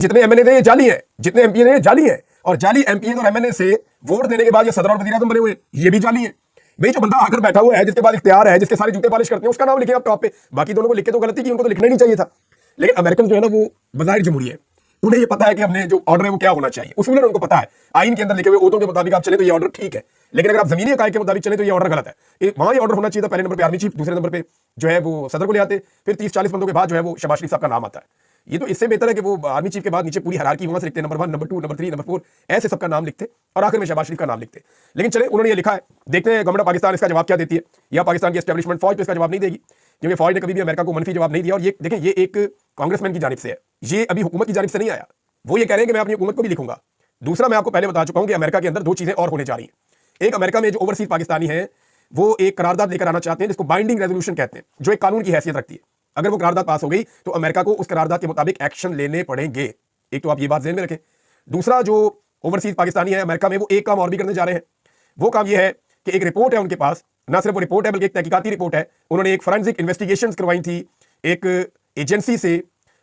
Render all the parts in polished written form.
जितने एमएनए थे ये जाली है, जितने एमपी थे ये जाली है, और जाली एमपी और एमएनए से वोट देने के बाद ये सदर और वजीर आजम बने हुए ये भी जाली है। भाई जो बंदा आकर बैठा हुआ है, जिसके पास इख्तियार है, जिसके सारे जूते पॉलिश करते हैं, उसका नाम लिखे आप टॉप पे। बाकी दोनों को लिखे तो गलती की, उनको तो लिखना ही नहीं चाहिए था। लेकिन अमेरिकन जो है ना वो बज़ाहिर जमहूरी है, उन्हें ये पता है कि हमने जो ऑर्डर है वो क्या होना चाहिए, उसूलन उनको पता है। आइन के अंदर लिखे हुए ओतों के मुताबिक आप चले तो ये ऑर्डर ठीक है, लेकिन अगर आप जमीनी हकायक के मुताबिक चले तो ये ऑर्डर गलत है। वहां ये ऑर्डर होना चाहिए था पहले नंबर पे आर्मी चीफ, दूसरे नंबर पे जो है वो सदर को ले आते, फिर 30-40 बंदों के बाद जो है वो शहबाज शरीफ साहब का नाम आता है। ये तो इससे बेहतर है कि वो आर्मी चीफ के बाद नीचे पूरी हायरार्की वहां से लिखते, नंबर 1, नंबर 2, नंबर 3, नंबर 4, ऐसे सबका नाम लिखते और आखिर में शहबाज शरीफ का नाम लिखते। लेकिन चले उन्होंने ये लिखा है, देखते हैं गवर्नमेंट ऑफ पाकिस्तान इसका जवाब क्या देती है, या पाकिस्तान की एस्टेब्लिशमेंट फौज पे इसका जवाब नहीं देगी, क्योंकि फौज ने कभी भी अमेरिका को मनफी जवाब नहीं दिया। और ये देखें, ये एक कांग्रेसमैन की जानिब से है, ये अभी हुकूमत की जानिब से नहीं आया। वो ये कह रहे हैं कि मैं अपनी हुकूमत को भी लिखूंगा। दूसरा, मैं आपको पहले बता चुका हूं कि अमेरिका के अंदर दो चीजें और होने जा रही हैं। एक, अमेरिका में जो ओवरसीज पाकिस्तानी है वो एक करारदाद लेकर आना चाहते हैं जिसको बाइंडिंग रेजोल्यूशन कहते हैं, जो एक कानून की हैसियत रखती है। अगर वो करारदाद पास हो गई तो अमेरिका को उस करारदाद के मुताबिक एक्शन लेने पड़ेंगे। एक तो आप ये बात ज़हन में रखें। दूसरा, जो ओवरसीज पाकिस्तानी है अमेरिका में, वो एक काम और भी करने जा रहे हैं। वो काम ये है कि एक रिपोर्ट है उनके पास, ना सिर्फ वो रिपोर्ट है बल्कि एक तहकीकाती रिपोर्ट है। उन्होंने एक फॉरेंसिक इन्वेस्टिगेशंस करवाई थी एक एजेंसी से,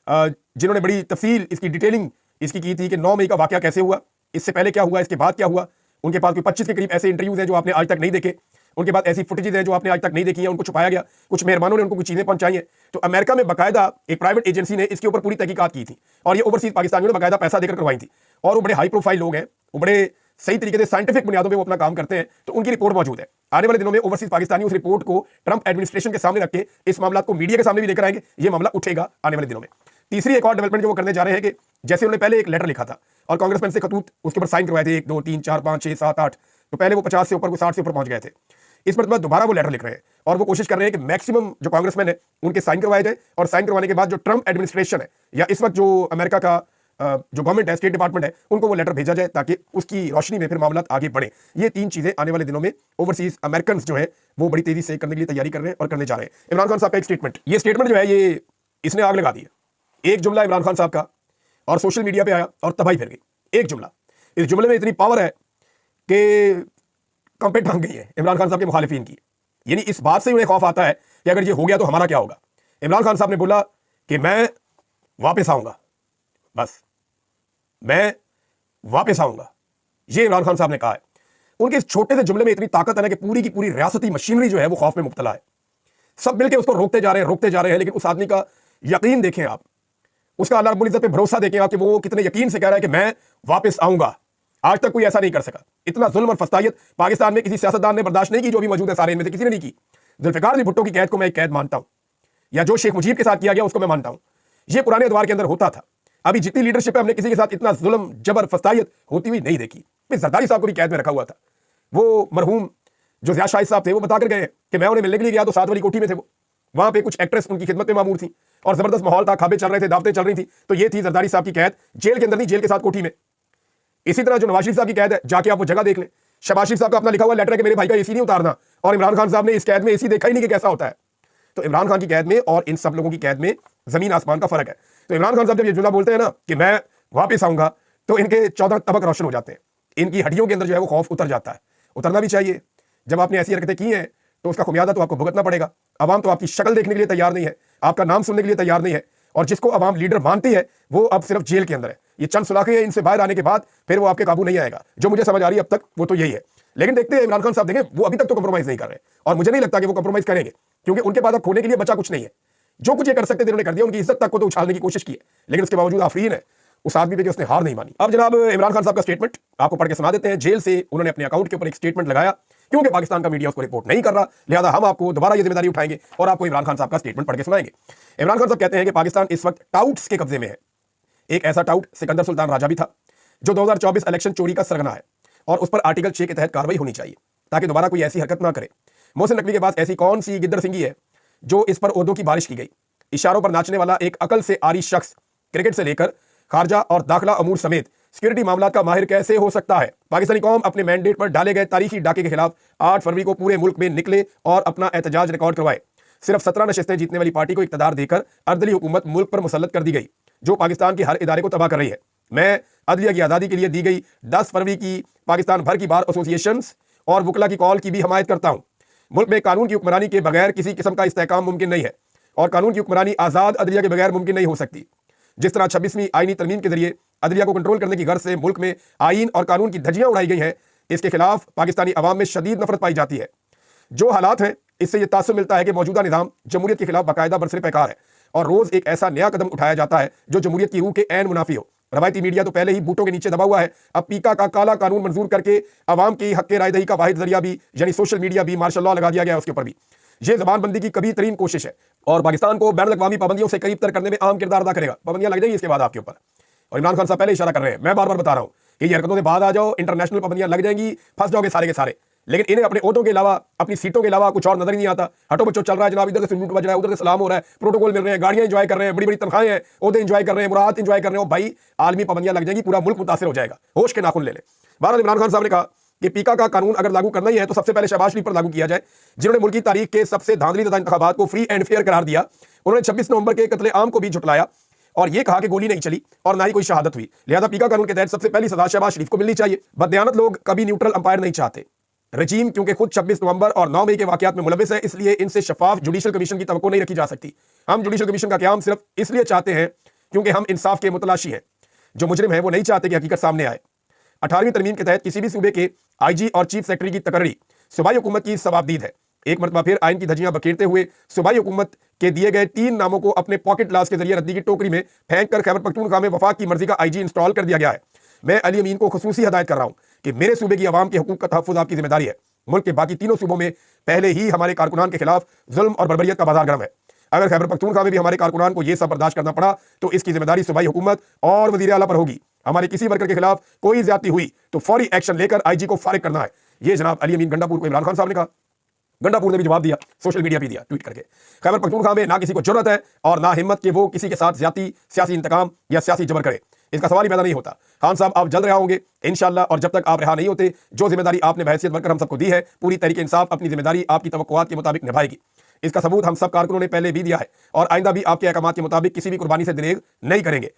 जिन्होंने बड़ी तफसील इसकी डिटेलिंग इसकी की थी कि 9 मई का वाकया कैसे हुआ, इससे पहले क्या हुआ, इसके बाद क्या हुआ। उनके पास कोई 25 के करीब ऐसे इंटरव्यूज हैं जो आपने आज तक नहीं देखे, उनके पास ऐसी फुटेजेज हैं जो आपने आज तक नहीं देखी है, उनको छुपाया गया। कुछ मेहमानों ने उनको कुछ चीजें पहुंचाई हैं। तो अमेरिका में बाकायदा एक प्राइवेट एजेंसी ने इसके ऊपर पूरी तहकीकात की थी, और ये ओवरसीज पाकिस्तानियों ने बाकायदा पैसा देकर करवाई थी। और वो बड़े हाई प्रोफाइल लोग हैं, वो बड़े सही तरीके से साइंटिफिक बुनियादों पर वो अपना काम करते हैं। तो उनकी रिपोर्ट मौजूद है। आने वाले दिनों में ओवरसीज पाकिस्तानी उस रिपोर्ट को ट्रंप एडमिनिस्ट्रेशन के सामने रख के इस मामला को मीडिया के सामने भी लेकर आएंगे। ये मामला उठेगा आने वाले दिनों में। तीसरी एक और डेवलपमेंट जो वो करने जा रहे हैं कि जैसे उन्होंने पहले एक लेटर लिखा था और कांग्रेसमैन से खतूत उसके ऊपर साइन करवाए थे, 1, 2, 3, 4, 5, 6, 7, 8, तो पहले वो 50 से ऊपर, वो 60 से ऊपर पहुंच गए थे। इस मरतबा दोबारा वो लेटर लिख रहे हैं और वो कोशिश कर रहे हैं कि मैक्सिमम जो कांग्रेसमैन है उनके साइन करवाए जाए, और साइन करवाने के बाद जो ट्रंप एडमिनिस्ट्रेशन है या इस वक्त जो अमेरिका का जो गवर्नमेंट है, स्टेट डिपार्टमेंट है, उनको वो लेटर भेजा जाए ताकि उसकी रोशनी में फिर मामला आगे बढ़े। ये 3 चीजें आने वाले दिनों में ओवरसीज अमेरिकन जो है वो बड़ी तेजी से करने के लिए तैयारी कर रहे हैं और करने जा रहे हैं। इमरान खान साहब का एक स्टेटमेंट, ये स्टेटमेंट जो है ये इसने आग लगा दी है। एक जुमला इमरान खान साहब का और सोशल मीडिया पे आया और तबाही फिर गई। एक जुमला, इस जुमले में इतनी पावर है कि कंपे टांग गई है इमरान खान साहब के मुखालिफिन की। यानी इस बात से उन्हें खौफ आता है कि अगर ये हो गया तो हमारा क्या होगा। इमरान खान साहब ने बोला कि मैं वापस आऊंगा, बस मैं वापस आऊंगा, ये इमरान खान साहब ने कहा है। उनके इस छोटे से जुमले में इतनी ताकत है ना कि पूरी की पूरी रियासती मशीनरी जो है वो खौफ में मुब्तला है। सब मिलकर उसको रोकते जा रहे हैं, लेकिन उस आदमी का यकीन देखें आप, उसका अल्लाह रब्बुल इज्जत पे भरोसा देखें आप कि वो कितने यकीन से कह रहा है कि मैं वापस आऊंगा। आज तक कोई ऐसा नहीं कर सका। इतना जुल्म और फस्तायत पाकिस्तान में किसी सियासतदान ने बर्दाश्त नहीं की, जो भी मौजूद है सारे इनमें से किसी ने नहीं की। जुल्फिकार अली भुट्टो की कैद को मैं एक कैद मानता हूं, या जो शेख मुजीब के साथ किया गया उसको मैं मानता हूं। ये पुराने अदवार के अंदर होता था। अभी जितनी लीडरशिप है हमने किसी के साथ इतना जुल्म, जबर, फस्तायत होती हुई नहीं देखी। जरदारी साहब को भी कैद में रखा हुआ था। वो मरहूम जो ज़िया शाहिद साहब थे वो बताकर गए कि मैं उन्हें मिलने के लिए गया तो 7 वाली कोठी में थे वो। वहां पे कुछ एक्ट्रेस उनकी खिदमत में मामूर थी और जबरदस्त माहौल था, खाबे चल रहे थे, दावतें चल रही थी। तो ये थी जरदारी साहब की कैद, जेल के अंदर नहीं, जेल के साथ कोठी में। इसी तरह जो नवाज शरीफ साहब की कैद है, जाके आप वो जगह देख लें। शहबाज शरीफ साहब का अपना लिखा हुआ लेटर है कि मेरे भाई का एसी नहीं उतारना, और इमरान खान साहब ने इस कैद में एसी देखा ही नहीं कि कैसा होता है। तो इमरान खान की कैद में और इन सब लोगों की कैद में जमीन आसमान का फर्क है। तो इमरान खान साहब जब ये जुमला बोलते हैं ना कि मैं वापस आऊंगा, तो इनके 14 तबक रोशन हो जाते हैं। इनकी हड्डियों के अंदर जो है वो खौफ उतर जाता है। उतरना भी चाहिए। जब आपने ऐसी हरकतें की हैं तो उसका खुमियादा तो आपको भुगतना पड़ेगा। अवाम तो आपकी शक्ल देखने के लिए तैयार नहीं है, आपका नाम सुनने के लिए तैयार नहीं है, और जिसको अवाम लीडर मानती है वो अब सिर्फ जेल के अंदर है। ये चंद सुलाखे हैं, इनसे बाहर आने के बाद फिर वो आपके काबू नहीं आएगा। जो मुझे समझ आ रही है अब तक वो तो यही है। लेकिन देखते हैं इमरान खान साहब, देखें वो अभी तक तो कंप्रोमाइज नहीं कर रहे, और मुझे नहीं लगता कि वो कंप्रोमाइज करेंगे, क्योंकि उनके पास अब खोने के लिए बचा कुछ नहीं है। जो कुछ ये कर सकते थे उन्होंने कर दिया। उनकी इज्जत तक को तो उछालने की कोशिश की है, लेकिन उसके बावजूद आफरीन है उस आदमी पे कि उसने हार नहीं मानी। अब जनाब इमरान खान साहब का स्टेटमेंट आपको पढ़ के सुना देते हैं। जेल से उन्होंने अपने अकाउंट के ऊपर एक स्टेटमेंट लगाया, क्योंकि पाकिस्तान का मीडिया उसको रिपोर्ट नहीं कर रहा, लिहाजा हम आपको दोबारा ये जिम्मेदारी उठाएंगे और आपको इमरान खान साहब का स्टेटमेंट पढ़ के सुनाएंगे। इमरान खान साहब कहते हैं कि पाकिस्तान इस वक्त टाउट्स के कब्जे में है। एक ऐसा टाउट सिकंदर सुल्तान राजा भी था, जो 2024 इलेक्शन चोरी का सरगना है, और उस पर आर्टिकल 6 के तहत कार्रवाई होनी चाहिए ताकि दोबारा कोई ऐसी हरकत ना करे। मोहसिन नकवी के पास ऐसी कौन सी गिद्दर सिंगी है जो इस पर ओहदों की बारिश की गई। इशारों पर नाचने वाला एक अकल से आरी शख्स क्रिकेट से लेकर खारजा और दाखिला अमूर समेत सिक्योरिटी मामला का माहिर कैसे हो सकता है। पाकिस्तानी कौम अपने मैंडेट पर डाले गए तारीखी डाके के खिलाफ 8 फरवरी को पूरे मुल्क में निकले और अपना एहतजाज रिकॉर्ड करवाए। सिर्फ 17 नशस्तें जीतने वाली पार्टी को इक्तदार देकर अर्दली हुकूमत मुल्क पर मुसल्लत कर दी गई, जो पाकिस्तान के हर इदारे को तबाह कर रही है। मैं अदलिया की आज़ादी के लिए दी गई 10 फरवरी की पाकिस्तान भर की बार एसोसिएशन और वकला की कॉल की भी हमायत करता हूँ। मुल्क में कानून की हुक्मरानी के बगैर किसी किस्म का इस्तेहकाम मुमकिन नहीं है, और कानून की हुक्मरानी आज़ाद अदलिया के बगैर मुमकिन नहीं हो सकती। जिस तरह 26वीं आईनी तरमीम के जरिए अदलिया को कंट्रोल करने की गर्ज से मुल्क में आईन और कानून की धज्जियां उड़ाई गई हैं, इसके खिलाफ पाकिस्तानी अवाम में शदीद नफरत पाई जाती है। जो हालात हैं, इससे यह तासुर मिलता है कि मौजूदा निज़ाम जमहूरियत के खिलाफ बाकायदा बरसरे पैकार है और रोज एक ऐसा नया कदम उठाया जाता है जो जमहूरियत की रूह के ऐन मुनाफी हो। रवायती मीडिया तो पहले ही बूटों के नीचे दबा हुआ है, अब पीका का काला कानून मंजूर करके अवाम की हक के रायदही का वाहिद जरिया भी यानी सोशल मीडिया भी मार्शल लॉ लगा दिया गया है उसके ऊपर भी। ये जबानबंदी की कभी तरीन कोशिश है और पाकिस्तान को बैन अवी पाबंदियों से करीब तर करने में अहम किरदार अदा करेगा। पाबंदियां लग जाएंगी इसके बाद आपके ऊपर, और इमरान खान साहब पहले इशारा कर रहे हैं, मैं बार बार बता रहा हूं कि ये हरकतों से बाद आ जाओ, इंटरनेशनल पाबंदियां लग जाएंगी, फंस जाओगे सारे के सारे। लेकिन इन्हें अपने ओटों के अलावा, अपनी सीटों के अलावा कुछ और नजर ही नहीं आता। हटो बच्चों चल रहा है जनाब, इधर से लूट बज रहा है, उधर से सलाम हो रहा है, प्रोटोकॉल मिल रहे हैं, गाड़ियां एंजॉय कर रहे हैं, बड़ी बड़ी तनख्वाहें हैं, ओहदे एंजॉय कर रहे हैं, मुराद एंजॉय कर रहे हो। भाई आलमी पाबंदियां लग जाएंगी, पूरा मुल्क मुतासिर हो जाएगा, होश के नाखून ले ले। बहरहाल इमरान खान साहब ने कहा कि पीका का कानून अगर लागू करना ही है तो सबसे पहले शहबाज शरीफ पर लागू किया जाए, जिन्होंने मुल्क की तारीख के सबसे धांधलीज़दा इंतखाबात को फ्री एंड फेयर करार दिया। उन्होंने 26 नवंबर के कत्ले आम को भी झुटलाया और यह कहा कि गोली नहीं चली और ना ही कोई शहादत हुई, लिहाजा पीका कानून के तहत सबसे पहली सजा शहबाज शरीफ को मिलनी चाहिए। बददियानत लोग कभी न्यूट्रल अंपायर नहीं चाहते। रजीम क्योंकि खुद 26 नवंबर और 9 मई के वाकयात में मुलविस है, इसलिए इनसे शफाफ जुडिशल कमीशन की तवक्को नहीं रखी जा सकती। हम जुडिशल कमीशन का क़याम सिर्फ इसलिए चाहते हैं क्योंकि हम इंसाफ के मुतलाशी हैं। जो मुजरिम है वो नहीं चाहते कि हकीकत सामने आए। 18वीं तरमीम के तहत किसी भी सूबे के आईजी और चीफ सेक्रेटरी की तकर्री सूबाई हुकूमत की सवाबदीद है। एक मरतबा फिर आइन की धज्जियां बखेरते हुए सूबाई हुकूमत के दिए गए 3 नामों को अपने पॉकेट लाश के जरिए रद्दी की टोकरी में फेंक कर खैबर पख्तूनख्वा में वफाक की मर्जी का आईजी इंस्टॉल कर दिया गया है। मैं अली अमीन को खुसूसी हदायत कर रहा हूं कि मेरे सूबे की आवाम के हकूक का तहफ़्फ़ुज़ आपकी जिम्मेदारी है। मुल्क के बाकी तीनों सूबों में पहले ही हमारे कारकुनान के खिलाफ जुल्म और बर्बरियत का बाजार गर्म है। अगर खैबर पख्तूनख्वा में भी हमारे कारकुनान को यह सब बर्दाश्त करना पड़ा तो इसकी जिम्मेदारी सूबाई हुकूमत और वज़ीर आला पर होगी। हमारे किसी वर्कर के खिलाफ कोई ज्यादती हुई तो फौरी एक्शन लेकर आईजी को फारिग करना है। यह जनाब अली अमीन गंडापुर को इमरान खान साहब ने कहा। गंडापुर ने भी जवाब दिया, सोशल मीडिया पे दिया ट्वीट करके। खैबर पख्तूनख्वा में ना किसी को जरूरत है और ना हिम्मत कि वो किसी के साथ ज्यादती, सियासी इंतकाम या सियासी जबर करे। इसका सवाल ही पैदा नहीं होता। खान साहब आप जल्द रहा होंगे इंशाअल्लाह, और जब तक आप रहा नहीं होते, जो जिम्मेदारी आपने बहैसियत वर्कर हम सबको दी है, पूरी तहरीक इंसाफ अपनी जिम्मेदारी आपकी तवक्कुआत के मुताबिक निभाएगी। इसका सबूत हम सब कारकुनों ने पहले भी दिया है और आइंदा भी आपके अहकामात के मुताबिक किसी भी कुर्बानी से दिरेग नहीं करेंगे।